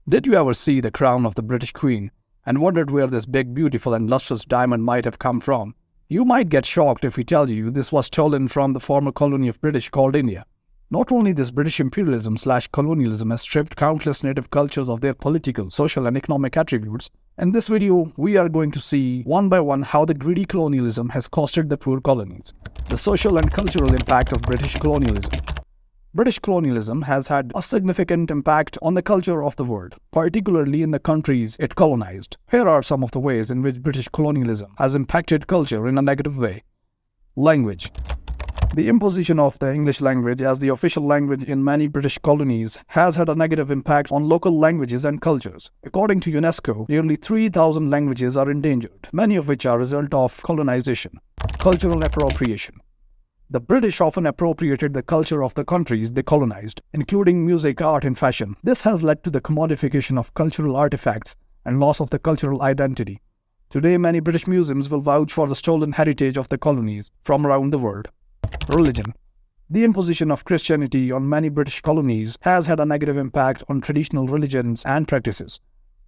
Did you ever see the crown of the British Queen and wondered where this big, beautiful and lustrous diamond might have come from? You might get shocked if we tell you this was stolen from the former colony of British called India. Not only this British imperialism/colonialism has stripped countless native cultures of their political, social and economic attributes, in this video we are going to see one by one how the greedy colonialism has costed the poor colonies. The social and cultural impact of British colonialism. British colonialism has had a significant impact on the culture of the world, particularly in the countries it colonized. Here are some of the ways in which British colonialism has impacted culture in a negative way. Language. The imposition of the English language as the official language in many British colonies has had a negative impact on local languages and cultures. According to UNESCO, nearly 3,000 languages are endangered, many of which are a result of colonization. Cultural appropriation. The British often appropriated the culture of the countries they colonized, including music, art and fashion. This has led to the commodification of cultural artifacts and loss of the cultural identity. Today, many British museums will vouch for the stolen heritage of the colonies from around the world. Religion. The imposition of Christianity on many British colonies has had a negative impact on traditional religions and practices.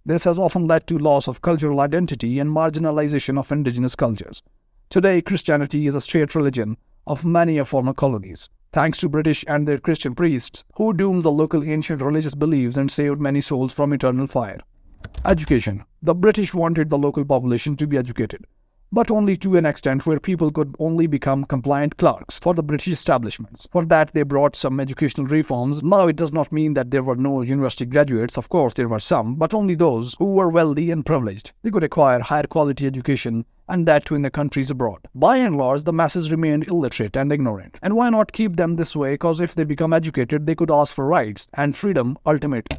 This has often led to loss of cultural identity and marginalization of indigenous cultures. Today, Christianity is a state religion of many former colonies, thanks to British and their Christian priests who doomed the local ancient religious beliefs and saved many souls from eternal fire. Education. The British wanted the local population to be educated, but only to an extent where people could only become compliant clerks for the British establishments. For that, they brought some educational reforms. Now, it does not mean that there were no university graduates. Of course, there were some, but only those who were wealthy and privileged. They could acquire higher quality education, and that too in the countries abroad. By and large, the masses remained illiterate and ignorant. And why not keep them this way? Because if they become educated, they could ask for rights and freedom ultimately.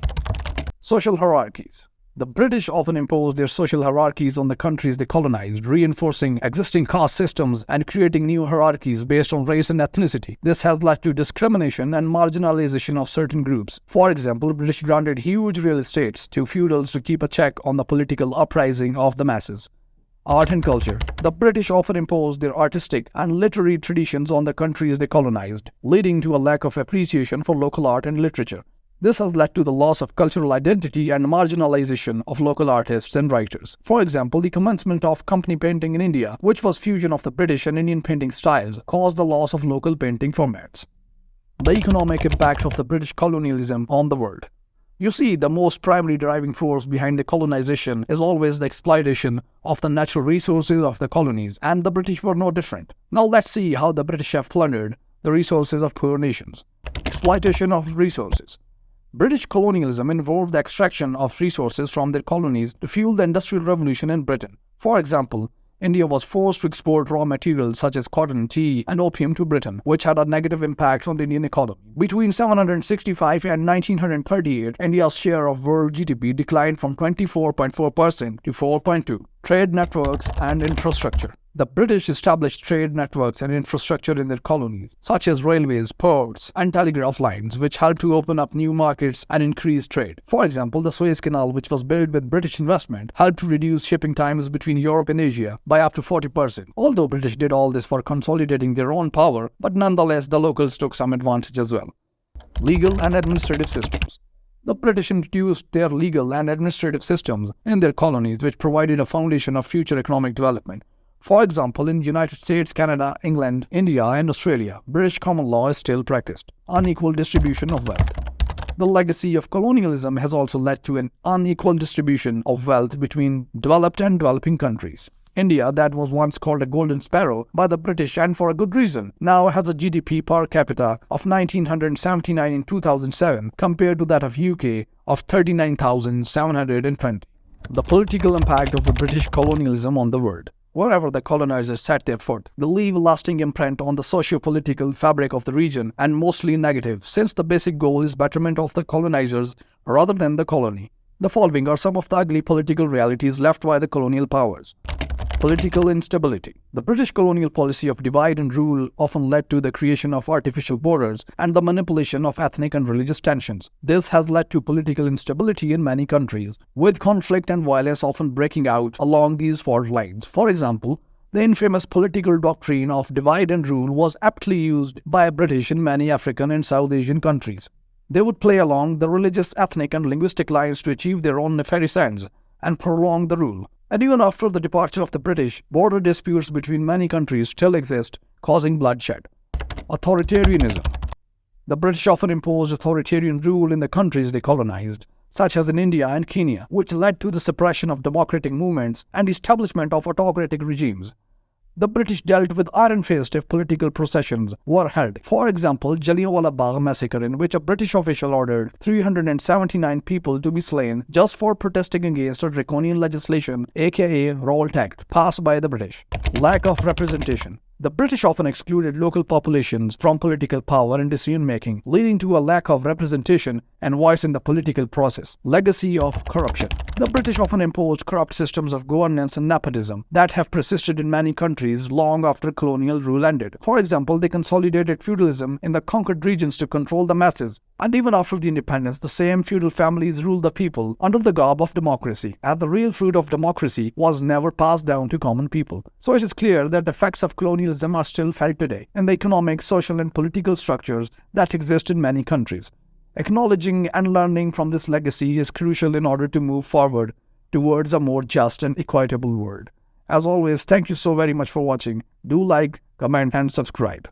Social hierarchies. The British often imposed their social hierarchies on the countries they colonized, reinforcing existing caste systems and creating new hierarchies based on race and ethnicity. This has led to discrimination and marginalization of certain groups. For example, British granted huge real estates to feudals to keep a check on the political uprising of the masses. Art and culture. The British often imposed their artistic and literary traditions on the countries they colonized, leading to a lack of appreciation for local art and literature. This has led to the loss of cultural identity and marginalization of local artists and writers. For example, the commencement of company painting in India, which was fusion of the British and Indian painting styles, caused the loss of local painting formats. The economic impact of the British colonialism on the world. You see, the most primary driving force behind the colonization is always the exploitation of the natural resources of the colonies, and the British were no different. Now let's see how the British have plundered the resources of poor nations. Exploitation of resources. British colonialism involved the extraction of resources from their colonies to fuel the Industrial Revolution in Britain. For example, India was forced to export raw materials such as cotton, tea, and opium to Britain, which had a negative impact on the Indian economy. Between 765 and 1938, India's share of world GDP declined from 24.4% to 4.2%. Trade networks and infrastructure. The British established trade networks and infrastructure in their colonies, such as railways, ports, and telegraph lines, which helped to open up new markets and increase trade. For example, the Suez Canal, which was built with British investment, helped to reduce shipping times between Europe and Asia by up to 40%. Although British did all this for consolidating their own power, but nonetheless the locals took some advantage as well. Legal and administrative systems. The British introduced their legal and administrative systems in their colonies, which provided a foundation of future economic development. For example, in the United States, Canada, England, India, and Australia, British common law is still practiced. Unequal distribution of wealth. The legacy of colonialism has also led to an unequal distribution of wealth between developed and developing countries. India, that was once called a golden sparrow by the British and for a good reason, now has a GDP per capita of 1,979 in 2007 compared to that of UK of 39,720. The political impact of the British colonialism on the world. Wherever the colonizers set their foot, they leave a lasting imprint on the socio-political fabric of the region, and mostly negative, since the basic goal is betterment of the colonizers rather than the colony. The following are some of the ugly political realities left by the colonial powers. Political instability. The British colonial policy of divide and rule often led to the creation of artificial borders and the manipulation of ethnic and religious tensions. This has led to political instability in many countries, with conflict and violence often breaking out along these fault lines. For example, the infamous political doctrine of divide and rule was aptly used by British in many African and South Asian countries. They would play along the religious, ethnic, and linguistic lines to achieve their own nefarious ends and prolong the rule. And even after the departure of the British, border disputes between many countries still exist, causing bloodshed. Authoritarianism. The British often imposed authoritarian rule in the countries they colonized, such as in India and Kenya, which led to the suppression of democratic movements and establishment of autocratic regimes. The British dealt with iron fist if political processions were held. For example, Jallianwala Bagh massacre, in which a British official ordered 379 people to be slain just for protesting against a draconian legislation, aka Revolt Act, passed by the British. Lack of representation. The British often excluded local populations from political power and decision-making, leading to a lack of representation and voice in the political process. Legacy of corruption. The British often imposed corrupt systems of governance and nepotism that have persisted in many countries long after colonial rule ended. For example, they consolidated feudalism in the conquered regions to control the masses. And even after the independence, the same feudal families ruled the people under the garb of democracy, as the real fruit of democracy was never passed down to common people. So it is clear that the effects of colonialism are still felt today in the economic, social, and political structures that exist in many countries. Acknowledging and learning from this legacy is crucial in order to move forward towards a more just and equitable world. As always, thank you so very much for watching. Do like, comment, and subscribe.